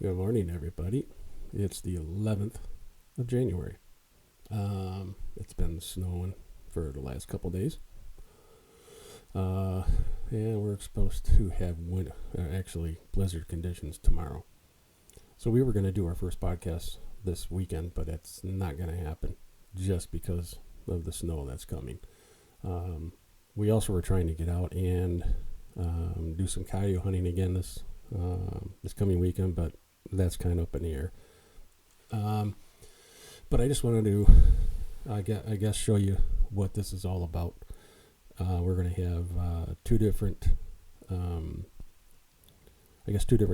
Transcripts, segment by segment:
Good morning, everybody. It's the 11th of January. It's been snowing for the last couple days. And we're supposed to have actually blizzard conditions tomorrow. So we were going to do our first podcast this weekend, but it's not going to happen just because of the snow that's coming. We also were trying to get out and do some coyote hunting again this coming weekend, but that's kind of up in the air. But I just wanted to, I guess, show you what this is all about. We're going to have two different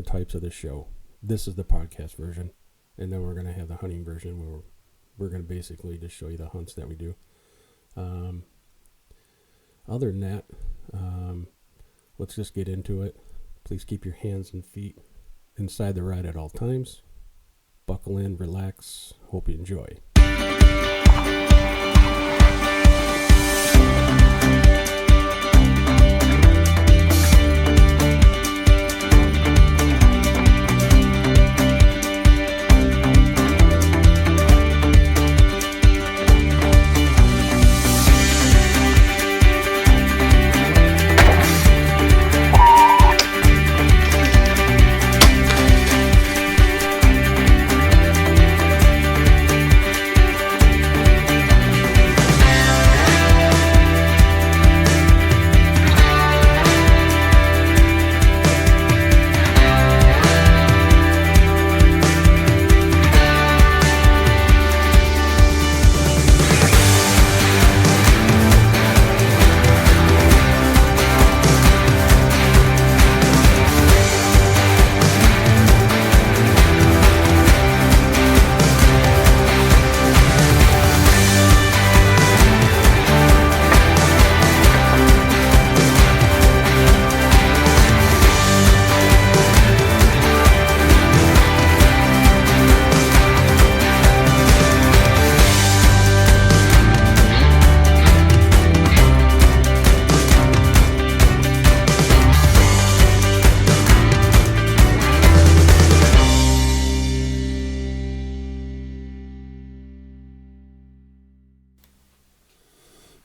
types of this show. This is the podcast version, and then we're going to have the hunting version where we're going to basically just show you the hunts that we do. Other than that, let's just get into it. Please keep your hands and feet inside the ride at all times. Buckle in, relax. Hope you enjoy.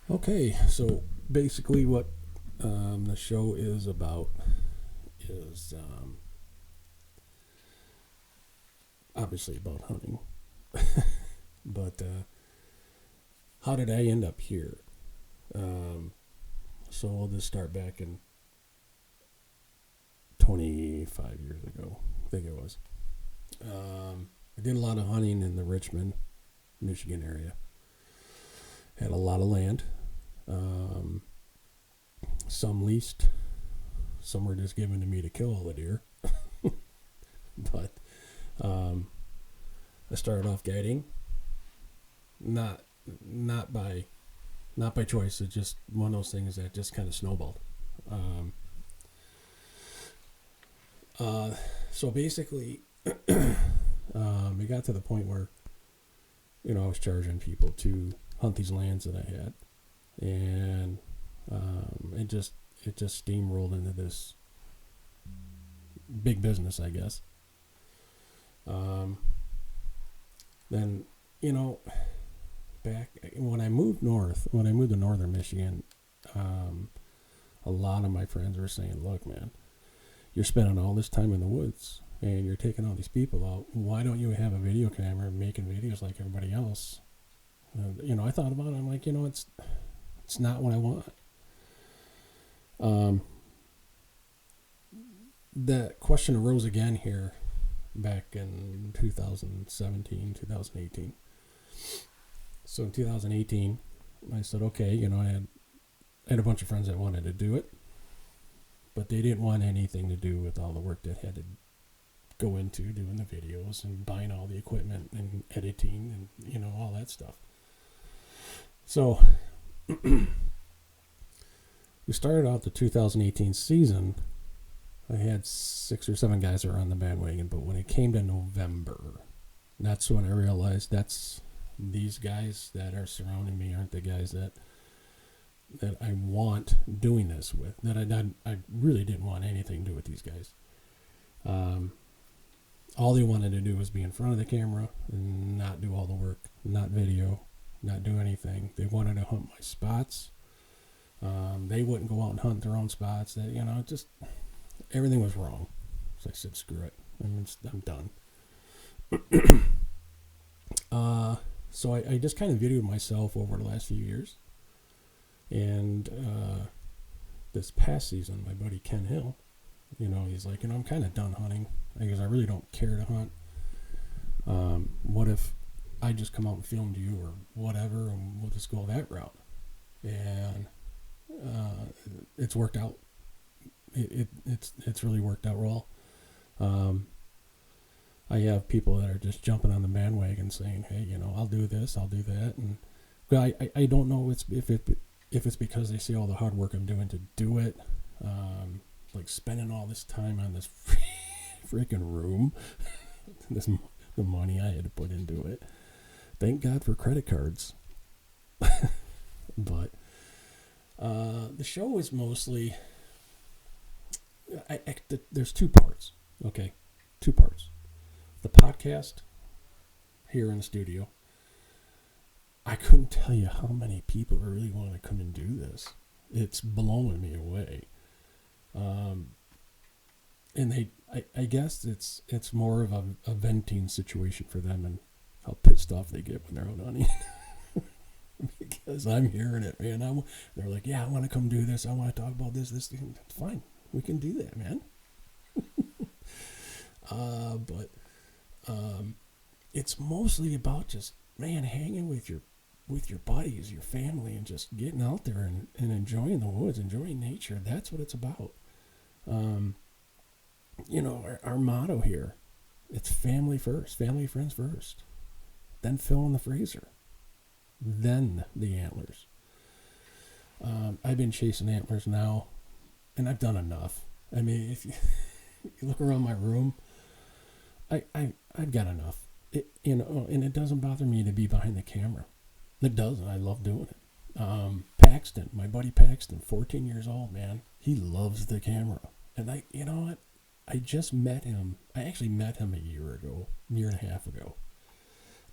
Okay, so basically what the show is about is obviously about hunting. But how did I end up here? So I'll just start back in 25 years ago, I think it was. I did a lot of hunting in the Richmond, Michigan area. Had a lot of land. Some leased, some were just given to me to kill all the deer. But I started off guiding, not by choice. It's just one of those things that just kind of snowballed. So basically, it got to the point where, I was charging people to hunt these lands that I had, and it just steamrolled into this big business, I guess. Then back when I moved to northern Michigan, a lot of my friends were saying, "Look, man, you're spending all this time in the woods and you're taking all these people out. Why don't you have a video camera making videos like everybody else?" I thought about it. I'm like, it's not what I want. That question arose again here back in 2017, 2018. So in 2018, I said, okay, I had a bunch of friends that wanted to do it, but they didn't want anything to do with all the work that had to go into doing the videos and buying all the equipment and editing and, all that stuff. So we started out the 2018 season. I had 6 or 7 guys that were on the bandwagon, but when it came to November, that's when I realized these guys that are surrounding me aren't the guys that I want doing this with. That I really didn't want anything to do with these guys. all they wanted to do was be in front of the camera and not do all the work, not video, not do anything. They wanted to hunt my spots. They wouldn't go out and hunt their own spots. That, just everything was wrong. So I said, screw it. I'm done. So I just kind of videoed myself over the last few years. And this past season, my buddy Ken Hill, he's like, I'm kind of done hunting. I guess I really don't care to hunt. What if I just come out and filmed you or whatever, and we'll just go that route? And it's worked out. It's really worked out well. I have people that are just jumping on the bandwagon saying, hey, I'll do this, I'll do that. And I don't know if it's because they see all the hard work I'm doing to do it. Like spending all this time on this freaking room, the money I had to put into it. Thank God for credit cards. But the show is mostly, there's two parts. Okay, two parts. The podcast here in the studio. I couldn't tell you how many people really want to come and do this. It's blowing me away. And I guess it's more of a venting situation for them and how pissed off they get when they're out hunting. Because I'm hearing it, man. They're like, yeah, I want to come do this. I want to talk about this. It's fine. We can do that, man. But it's mostly about just, man, hanging with your buddies, your family, and just getting out there and enjoying the woods, enjoying nature. That's what it's about. Our motto here, it's family first, family, friends first, then fill in the freezer, then the antlers. I've been chasing antlers now, and I've done enough. I mean, if you look around my room, I've got enough. And it doesn't bother me to be behind the camera. It doesn't. I love doing it. Paxton, my buddy Paxton, 14 years old, man. He loves the camera. And you know what? I just met him. I actually met him a year and a half ago,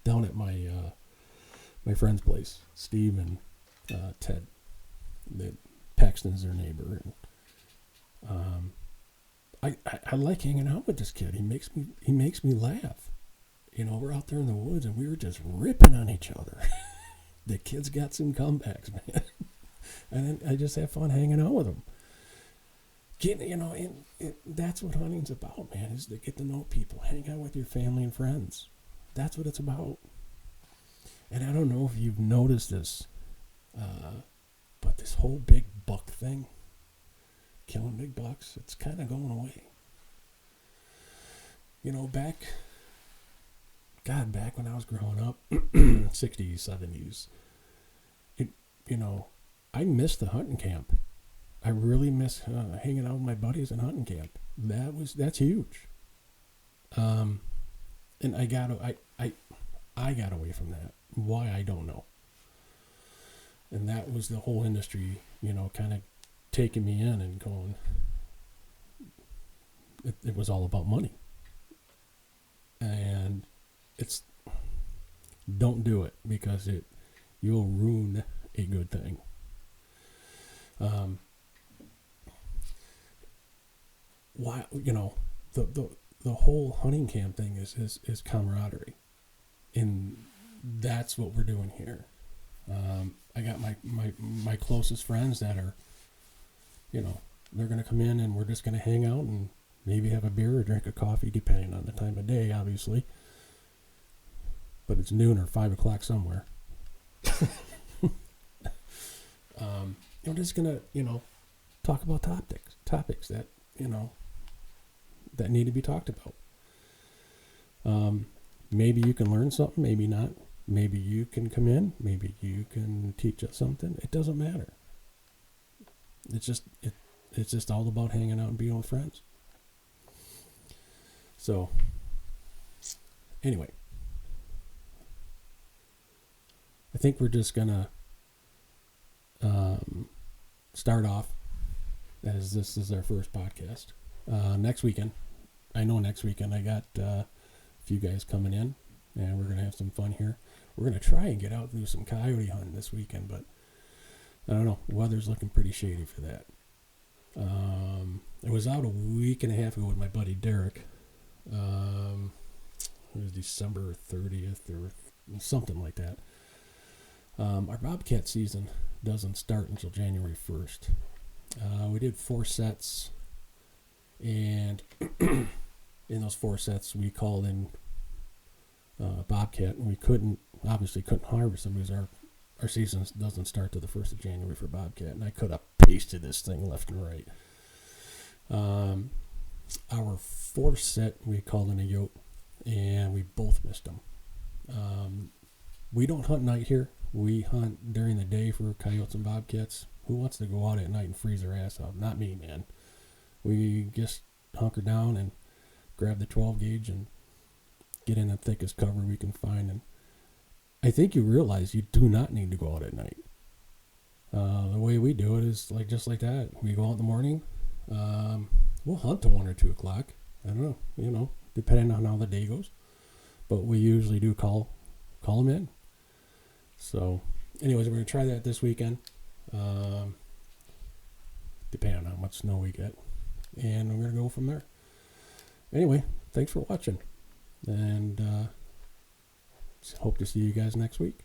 down at my friend's place, Steve and Ted. Paxton's their neighbor. And I like hanging out with this kid. He makes me laugh. We're out there in the woods and we were just ripping on each other. The kid's got some comebacks, man. And I just have fun hanging out with him. That's what hunting's about, man, is to get to know people, hang out with your family and friends. That's what it's about. And I don't know if you've noticed this, but this whole big buck thing, killing big bucks, it's kind of going away. Back when I was growing up, 60s, 70s, I missed the hunting camp. I really miss hanging out with my buddies in hunting camp. That's huge. And I got away from that. Why, I don't know. And that was the whole industry, kind of taking me in and going. It was all about money. And don't do it, because you'll ruin a good thing. Why, the whole hunting camp thing is camaraderie, and that's what we're doing here. I got my closest friends that are, they're going to come in and we're just going to hang out and maybe have a beer or drink a coffee, depending on the time of day, obviously. But it's noon or 5 o'clock somewhere. We're just going to, talk about topics that, that need to be talked about. Maybe you can learn something, maybe not. Maybe you can come in, maybe you can teach us something. It doesn't matter. It's just all about hanging out and being with friends. So, anyway, I think we're just gonna start off as this is our first podcast. Next weekend, I know next weekend I got a few guys coming in, and we're gonna have some fun here. We're gonna try and get out and do some coyote hunting this weekend, but I don't know. The weather's looking pretty shady for that. I was out a week and a half ago with my buddy Derek. It was December 30th or something like that. Our bobcat season doesn't start until January 1st. We did 4 sets, and in those 4 sets we called in bobcat, and we obviously couldn't harvest them because our season doesn't start till the 1st of January for bobcat, and I could have pasted this thing left and right. Our 4th set we called in a yote, and we both missed them. We don't hunt night here. We hunt during the day for coyotes and bobcats. Who wants to go out at night and freeze their ass off? Not me, man. We just hunker down and grab the 12 gauge and get in the thickest cover we can find. And I think you realize you do not need to go out at night. The way we do it is just like that. We go out in the morning. We'll hunt till 1 or 2 o'clock. I don't know, depending on how the day goes. But we usually do call them in. So, anyways, we're going to try that this weekend. Depending on how much snow we get. And we're going to go from there. Anyway, thanks for watching. And hope to see you guys next week.